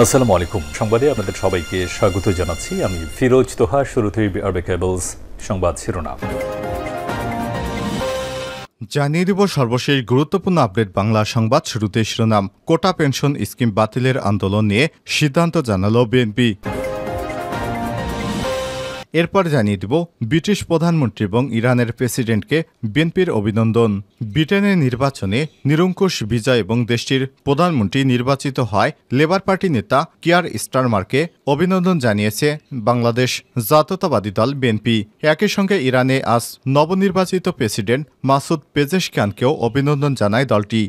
আসসালামু আলাইকুম। সংবাদে আপনাদের সবাইকে স্বাগত জানাচ্ছি। আমি ফিরোজ তোহা। শুরুতেই আরবে কেবলস সংবাদ শিরোনাম জানিয়ে দিব সর্বশেষ গুরুত্বপূর্ণ আপডেট বাংলা সংবাদ। শুরুতে শিরোনাম। কোটা পেনশন স্কিম বাতিলের আন্দোলন নিয়ে সিদ্ধান্ত জানালো বিএনপি। এরপর জানিয়ে দিব ব্রিটিশ প্রধানমন্ত্রী এবং ইরানের প্রেসিডেন্টকে বিএনপির অভিনন্দন। ব্রিটেনের নির্বাচনে নিরঙ্কুশ বিজয় এবং দেশটির প্রধানমন্ত্রী নির্বাচিত হয় লেবার পার্টি নেতা কিয়ার স্টারমারকে অভিনন্দন জানিয়েছে বাংলাদেশ জাতীয়তাবাদী দল বিএনপি। একই সঙ্গে ইরানে আজ নবনির্বাচিত প্রেসিডেন্ট মাসুদ পেজেশকিয়ানকেও অভিনন্দন জানায় দলটি।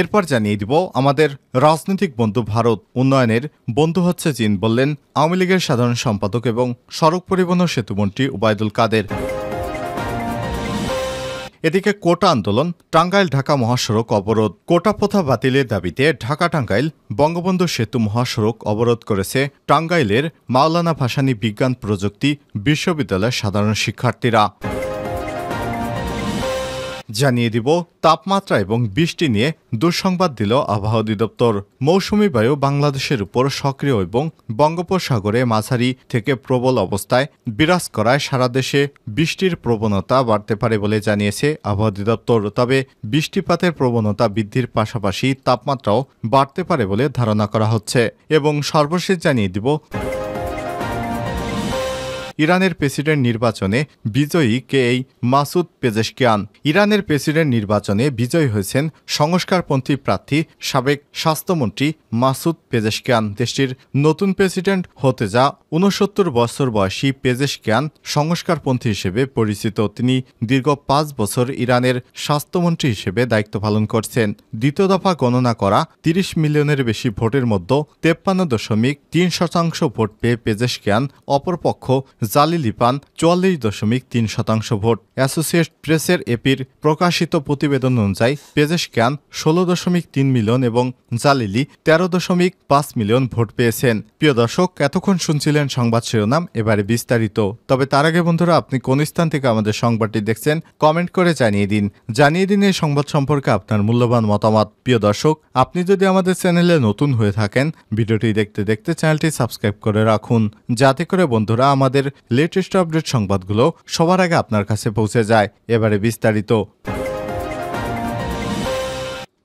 এরপর জানিয়ে দিব আমাদের রাজনৈতিক বন্ধু ভারত, উন্নয়নের বন্ধু হচ্ছে চীন, বললেন আওয়ামী লীগের সাধারণ সম্পাদক এবং সড়ক পরিবহন ও সেতুমন্ত্রী ওবায়দুল কাদের। এদিকে কোটা আন্দোলন, টাঙ্গাইল ঢাকা মহাসড়ক অবরোধ। কোটা প্রথা বাতিলের দাবিতে ঢাকা টাঙ্গাইল বঙ্গবন্ধু সেতু মহাসড়ক অবরোধ করেছে টাঙ্গাইলের মাওলানা ভাসানী বিজ্ঞান প্রযুক্তি বিশ্ববিদ্যালয়ের সাধারণ শিক্ষার্থীরা। জানিয়ে দিব তাপমাত্রা এবং বৃষ্টি নিয়ে দুঃসংবাদ দিল আবহাওয়া অধিদপ্তর। মৌসুমী বায়ু বাংলাদেশের উপর সক্রিয় এবং বঙ্গোপসাগরে মাঝারি থেকে প্রবল অবস্থায় বিরাজ করায় সারা দেশে বৃষ্টির প্রবণতা বাড়তে পারে বলে জানিয়েছে আবহাওয়া অধিদপ্তর। তবে বৃষ্টিপাতের প্রবণতা বৃদ্ধির পাশাপাশি তাপমাত্রাও বাড়তে পারে বলে ধারণা করা হচ্ছে। এবং সর্বশেষ জানিয়ে দিব ইরানের প্রেসিডেন্ট নির্বাচনে বিজয়ী কে এই মাসুদ পেজেশকিয়ান। ইরানের প্রেসিডেন্ট নির্বাচনে বিজয়ী হয়েছেন সংস্কারপন্থী প্রার্থী সাবেক স্বাস্থ্যমন্ত্রী মাসুদ পেজেশকিয়ান। দেশটির নতুন প্রেসিডেন্ট হতে যা ৬৯ বছর বয়সী পেজেশকিয়ান সংস্কারপন্থী হিসেবে পরিচিত। তিনি দীর্ঘ ৫ বছর ইরানের স্বাস্থ্যমন্ত্রী হিসেবে দায়িত্ব পালন করছেন। দ্বিতীয় দফা গণনা করা ৩০ মিলিয়নের বেশি ভোটের মধ্যে ৫৩.৩% ভোট পেয়ে পেজেশকিয়ান, অপরপক্ষ জালিলি পান ৪৪.৩% ভোট। অ্যাসোসিয়েট প্রেসের এপির প্রকাশিত প্রতিবেদন অনুযায়ী পেজেশকিয়ান ১৬.৩ মিলিয়ন এবং জালিলি ১৩.৫ মিলিয়ন ভোট পেয়েছেন। প্রিয় দর্শক, এতক্ষণ শুনছিলেন সংবাদ শিরোনাম, এবারে বিস্তারিত। তবে তার আগে বন্ধুরা, আপনি কোন স্থান থেকে আমাদের সংবাদটি দেখছেন কমেন্ট করে জানিয়ে দিন এই সংবাদ সম্পর্কে আপনার মূল্যবান মতামত। প্রিয় দর্শক, আপনি যদি আমাদের চ্যানেলে নতুন হয়ে থাকেন, ভিডিওটি দেখতে দেখতে চ্যানেলটি সাবস্ক্রাইব করে রাখুন, যাতে করে বন্ধুরা আমাদের লেটেস্ট আপডেট সংবাদগুলো সবার আগে আপনার কাছে পৌঁছে যায়। এবারে বিস্তারিত।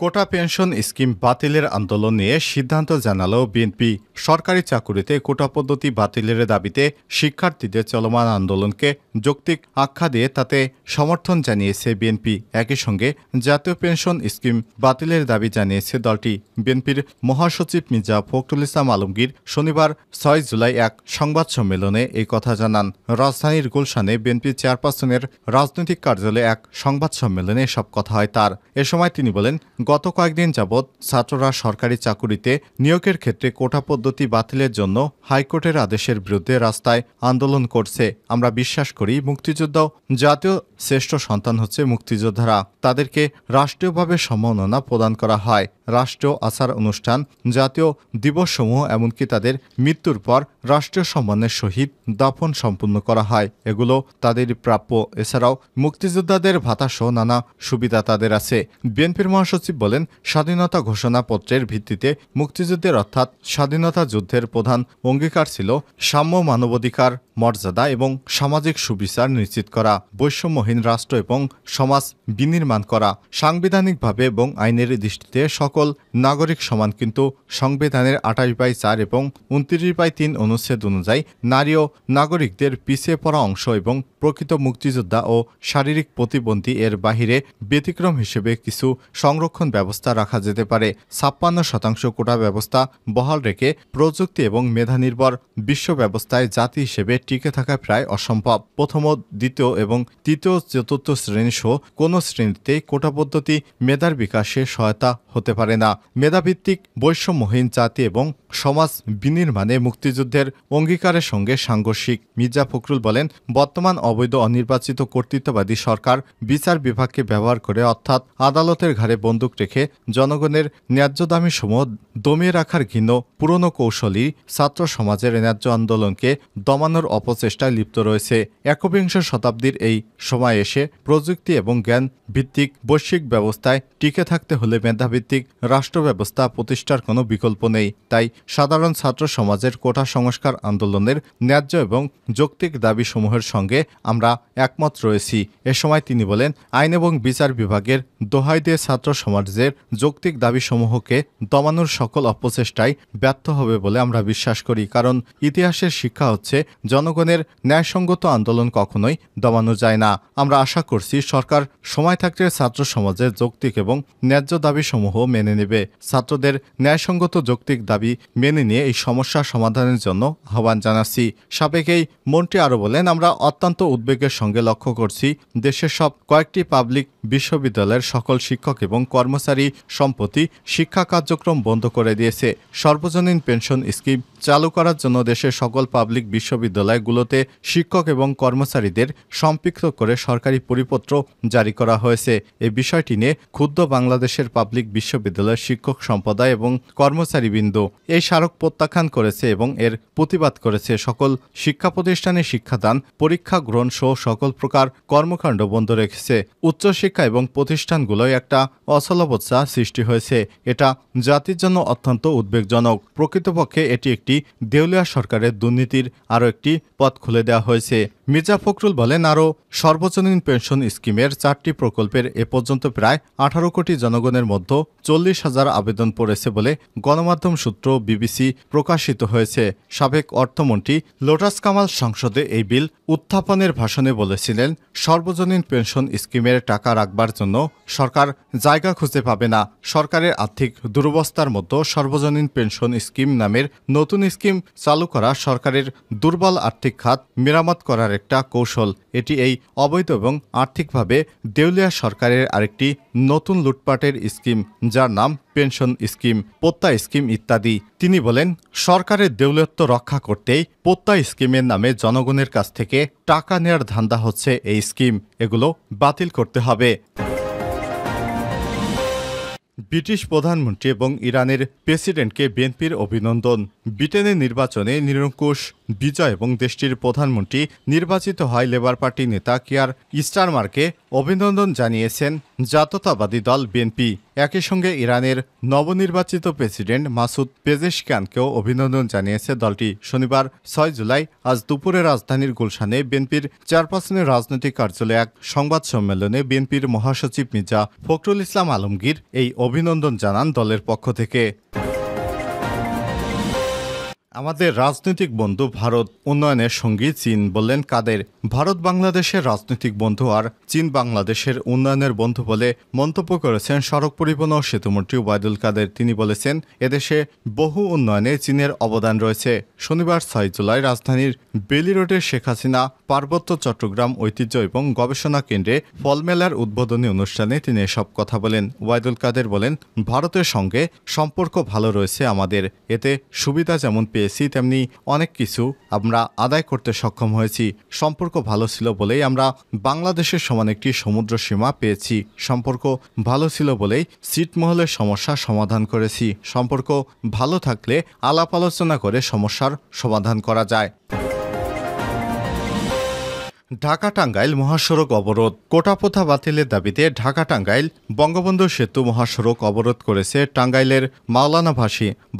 কোটা পেনশন স্কিম বাতিলের আন্দোলন নিয়ে সিদ্ধান্ত জানালো বিএনপি। সরকারি চাকুরিতে কোটা পদ্ধতি বাতিলের দাবিতে শিক্ষার্থীদের চলমান আন্দোলনকে যৌক্তিক আখ্যা দিয়ে তাতে সমর্থন জানিয়েছে বিএনপি। একই সঙ্গে জাতীয় পেনশন স্কিম বাতিলের দাবি জানিয়েছে দলটি। বিএনপির মহাসচিব মির্জা ফখরুল ইসলাম আলমগীর শনিবার ৬ জুলাই এক সংবাদ সম্মেলনে এই কথা জানান। রাজধানীর গুলশানে বিএনপি চেয়ারপারসনের রাজনৈতিক কার্যালয়ে এক সংবাদ সম্মেলনে এসব কথা হয় তার। এ সময় তিনি বলেন, গত কয়েকদিন যাবৎ ছাত্ররা সরকারি চাকুরিতে নিয়োগের ক্ষেত্রে কোটা পদ্ধতি বাতিলের জন্য হাইকোর্টের আদেশের বিরুদ্ধে রাস্তায় আন্দোলন করছে। আমরা বিশ্বাস করি মুক্তিযুদ্ধ জাতীয় শ্রেষ্ঠ সন্তান হচ্ছে মুক্তিযোদ্ধারা। তাদেরকে রাষ্ট্রীয়ভাবে সম্মাননা প্রদান করা হয়। রাষ্ট্রীয় আচার অনুষ্ঠান, জাতীয় দিবসসমূহ, এমনকি তাদের মৃত্যুর পর রাষ্ট্রীয় সম্মানের সহিত দাফন সম্পূর্ণ করা হয়। এগুলো তাদেরই প্রাপ্য। এছাড়াও মুক্তিযোদ্ধাদের ভাতাসহ নানা সুবিধা তাদের আছে। বিএনপির মহাসচিব বলেন, স্বাধীনতা ঘোষণাপত্রের ভিত্তিতে মুক্তিযুদ্ধের অর্থাৎ স্বাধীনতা যুদ্ধের প্রধান অঙ্গীকার ছিল সাম্য, মানবাধিকার, মর্যাদা এবং সামাজিক সুবিচার নিশ্চিত করা, বৈষম্যহীন রাষ্ট্র এবং সমাজ বিনির্মাণ করা, সাংবিধানিকভাবে এবং আইনের দৃষ্টিতে সকল নাগরিক সমান। কিন্তু সংবিধানের ২৮/৪ এবং ২৯/৩ অনুচ্ছেদ অনুযায়ী নারী ও নাগরিকদের পিছিয়ে পড়া অংশ এবং প্রকৃত মুক্তিযোদ্ধা ও শারীরিক প্রতিবন্ধী এর বাহিরে ব্যতিক্রম হিসেবে কিছু সংরক্ষণ ব্যবস্থা রাখা যেতে পারে। ৫৬% কোটা ব্যবস্থা বহাল রেখে প্রযুক্তি এবং মেধা নির্ভর বিশ্ব ব্যবস্থায় জাতি হিসেবে টিকে থাকা প্রায় অসম্ভব। প্রথম, দ্বিতীয় এবং তৃতীয়, চতুর্থ শ্রেণী সহ কোন শ্রেণীতেই কোটা পদ্ধতি মেধার বিকাশে সহায়তা হতে পারে না। মেধাভিত্তিক বৈষম্যহীন জাতি এবং সমাজ বিনির্মাণে মুক্তিযুদ্ধের অঙ্গীকারের সঙ্গে সাংঘর্ষিক। মির্জা ফখরুল বলেন, বর্তমান অবৈধ অনির্বাচিত কর্তৃত্ববাদী সরকার বিচার বিভাগকে ব্যবহার করে, অর্থাৎ আদালতের ঘাড়ে বন্দুক রেখে জনগণের ন্যায্য দাবি সমূহ দমিয়ে রাখার ঘৃণ্য পুরনো কৌশলই ছাত্র সমাজের ন্যায্য আন্দোলনকে দমানোর অপচেষ্টায় লিপ্ত রয়েছে। একবিংশ শতাব্দীর এই সময় এসে প্রযুক্তি এবং জ্ঞান ভিত্তিক বৈশ্বিক ব্যবস্থায় টিকে থাকতে হলে মেধাভিত্তিক রাষ্ট্র ব্যবস্থা প্রতিষ্ঠার কোনো বিকল্প নেই। তাই সাধারণ ছাত্র সমাজের কোটা সংস্কার আন্দোলনের ন্যায্য এবং যৌক্তিক দাবিসমূহের সঙ্গে আমরা একমত রয়েছি। এ সময় তিনি বলেন, আইন এবং বিচার বিভাগের দোহাই দিয়ে ছাত্র সমাজের যৌক্তিক দাবিসমূহকে দমানোর সকল অপচেষ্টায় ব্যর্থ হবে বলে আমরা বিশ্বাস করি। কারণ ইতিহাসের শিক্ষা হচ্ছে জনগণের ন্যায়সঙ্গত আন্দোলন কখনোই দমানো যায় না। আমরা আশা করছি সরকার সময় থাকতে ছাত্র সমাজের যৌক্তিক এবং ন্যায্য দাবিসমূহ মেনে নেবে। ছাত্রদের ন্যায়সঙ্গত যৌক্তিক দাবি মেনে নিয়ে এই সমস্যা সমাধানের জন্য আহ্বান জানাচ্ছি। সাবেক এই মন্ত্রী আরও বলেন, আমরা অত্যন্ত উদ্বেগের সঙ্গে লক্ষ্য করছি দেশের সব কয়েকটি পাবলিক বিশ্ববিদ্যালয়ের সকল শিক্ষক এবং কর্মচারী সম্প্রতি শিক্ষা কার্যক্রম বন্ধ করে দিয়েছে। সর্বজনীন পেনশন স্কিম চালু করার জন্য দেশের সকল পাবলিক বিশ্ববিদ্যালয়গুলোতে শিক্ষক এবং কর্মচারীদের সম্পৃক্ত করে সরকারি পরিপত্র জারি করা হয়েছে। এই বিষয়টি নিয়ে ক্ষুব্ধ বাংলাদেশের পাবলিক বিশ্ববিদ্যালয়ের শিক্ষক সম্প্রদায় এবং কর্মচারীবৃন্দ এই স্মারক প্রত্যাখ্যান করেছে এবং এর প্রতিবাদ করেছে। সকল শিক্ষা প্রতিষ্ঠানে শিক্ষাদান, পরীক্ষা গ্রহণ সহ সকল প্রকার কর্মকাণ্ড বন্ধ রেখেছে। উচ্চশিক্ষা এবং প্রতিষ্ঠানগুলোয় একটা অচলাবস্থা সৃষ্টি হয়েছে। এটা জাতির জন্য অত্যন্ত উদ্বেগজনক। প্রকৃতপক্ষে এটি একটি দেউলিয়া সরকারের দুর্নীতির আরও একটি পথ খুলে দেওয়া হয়েছে। মির্জা ফখরুল বলেন, আরও সর্বজনীন পেনশন স্কিমের 4টি প্রকল্পের এ পর্যন্ত প্রায় 18 কোটি জনগণের মধ্যে 40,000 আবেদন পড়েছে বলে গণমাধ্যম সূত্র বিবিসি প্রকাশিত হয়েছে। সাবেক অর্থমন্ত্রী লোটাস কামাল সংসদে এই বিল উত্থাপনের ভাষণে বলেছিলেন, সর্বজনীন পেনশন স্কিমের টাকা রাখবার জন্য সরকার জায়গা খুঁজে পাবে না। সরকারের আর্থিক দুরবস্থার মধ্যে সর্বজনীন পেনশন স্কিম নামের নতুন স্কিম চালু করা সরকারের দুর্বল আর্থিক খাত মেরামত করার একটা কৌশল। এটি এই অবৈধ এবং আর্থিকভাবে দেউলিয়া সরকারের আরেকটি নতুন লুটপাটের স্কিম, যার নাম পেনশন স্কিম, পোত্তা স্কিম ইত্যাদি। তিনি বলেন, সরকারের দেউলিয়ত্ব রক্ষা করতেই পোত্তা স্কিমের নামে জনগণের কাছ থেকে টাকা নেওয়ার ধান্দা হচ্ছে এই স্কিম। এগুলো বাতিল করতে হবে। ব্রিটিশ প্রধানমন্ত্রী এবং ইরানের প্রেসিডেন্টকে বিএনপির অভিনন্দন। ব্রিটেনের নির্বাচনে নিরঙ্কুশ বিজয় এবং দেশটির প্রধানমন্ত্রী নির্বাচিত হয় লেবার পার্টি নেতা কিয়ার স্টারমারকে অভিনন্দন জানিয়েছেন জাতীয়তাবাদী দল বিএনপি। একই সঙ্গে ইরানের নবনির্বাচিত প্রেসিডেন্ট মাসুদ পেজেশকিয়ানকেও অভিনন্দন জানিয়েছে দলটি। শনিবার 6 জুলাই আজ দুপুরে রাজধানীর গুলশানে বিএনপির চেয়ারপারসনের রাজনৈতিক কার্যালয়ে এক সংবাদ সম্মেলনে বিএনপির মহাসচিব মির্জা ফখরুল ইসলাম আলমগীর এই অভিনন্দন জানান দলের পক্ষ থেকে। আমাদের রাজনৈতিক বন্ধু ভারত, উন্নয়নের সঙ্গী চীন, বললেন কাদের। ভারত বাংলাদেশের রাজনৈতিক বন্ধু আর চীন বাংলাদেশের উন্নয়নের বন্ধু বলে মন্তব্য করেছেন সড়ক পরিবহন ও সেতুমন্ত্রী ওবায়দুল কাদের। তিনি বলেছেন, এদেশে বহু উন্নয়নে চীনের অবদান রয়েছে। শনিবার 6 জুলাই রাজধানীর বেলি রোডের শেখ হাসিনা পার্বত্য চট্টগ্রাম ঐতিহ্য এবং গবেষণা কেন্দ্রে ফলমেলার উদ্বোধনী অনুষ্ঠানে তিনি এসব কথা বলেন। ওবায়দুল কাদের বলেন, ভারতের সঙ্গে সম্পর্ক ভালো রয়েছে আমাদের। এতে সুবিধা যেমন পেয়েছি, তেমনি অনেক কিছু আমরা আদায় করতে সক্ষম হয়েছি। সম্পর্ক ভালো ছিল বলেই আমরা বাংলাদেশের সমান একটি সমুদ্র সীমা পেয়েছি। সম্পর্ক ভালো ছিল বলেই ছিটমহলের সমস্যা সমাধান করেছি। সম্পর্ক ভালো থাকলে আলাপ আলোচনা করে সমস্যার সমাধান করা যায়। ঢাকা টাঙ্গাইল মহাসড়ক অবরোধ। কোটা প্রথা বাতিলের দাবিতে ঢাকা টাঙ্গাইল বঙ্গবন্ধু সেতু মহাসড়ক অবরোধ করেছে টাঙ্গাইলের মাওলানা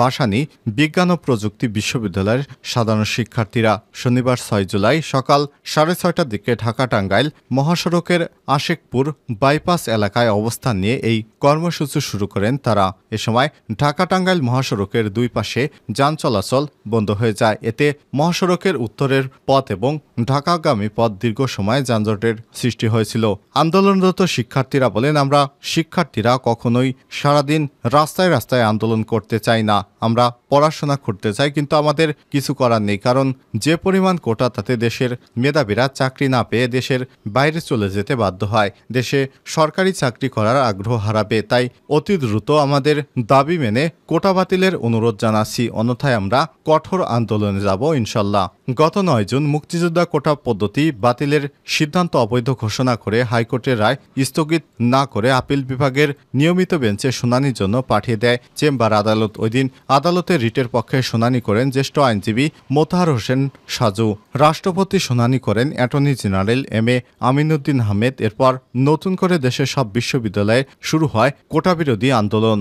ভাসানী বিজ্ঞান ও প্রযুক্তি বিশ্ববিদ্যালয়ের সাধারণ শিক্ষার্থীরা। শনিবার 6 জুলাই সকাল 6:30টার দিকে ঢাকা টাঙ্গাইল মহাসড়কের আশেকপুর বাইপাস এলাকায় অবস্থান নিয়ে এই কর্মসূচি শুরু করেন তারা। এ সময় ঢাকা টাঙ্গাইল মহাসড়কের দুই পাশে যান চলাচল বন্ধ হয়ে যায়। এতে মহাসড়কের উত্তরের পথ এবং ঢাকাগামী পথ দীর্ঘ সময় যানজটের সৃষ্টি হয়েছিল। আন্দোলনরত শিক্ষার্থীরা বলেন, আমরা শিক্ষার্থীরা কখনোই সারাদিন রাস্তায় রাস্তায় আন্দোলন করতে চাই না। আমরা পড়াশোনা করতে চাই, কিন্তু আমাদের কিছু করার নেই, কারণ যে পরিমাণ কোটা তাতে দেশের মেধাবীরা চাকরি না পেয়ে দেশের বাইরে চলে যেতে বাধ্য হয়, দেশে সরকারি চাকরি করার আগ্রহ হারাবে। তাই অতি দ্রুত আমাদের দাবি মেনে কোটা বাতিলের অনুরোধ জানাচ্ছি, অন্যথায় আমরা কঠোর আন্দোলনে যাব ইনশাল্লাহ। গত 9 জুন মুক্তিযোদ্ধা কোটা পদ্ধতি বাতিলের সিদ্ধান্ত অবৈধ ঘোষণা করে হাইকোর্টের রায় স্থগিত না করে আপিল বিভাগের নিয়মিত বেঞ্চে শুনানির জন্য পাঠিয়ে দেয় চেম্বার আদালত। ওই দিন আদালতে রিটের পক্ষে শুনানি করেন জ্যেষ্ঠ আইনজীবী মোতাহার হোসেন সাজু। রাষ্ট্রপতি শুনানি করেন attorney general M A Aminuddin Ahmed. এরপর নতুন করে দেশের সব বিশ্ববিদ্যালয়ে শুরু হয় কোটা বিরোধী আন্দোলন।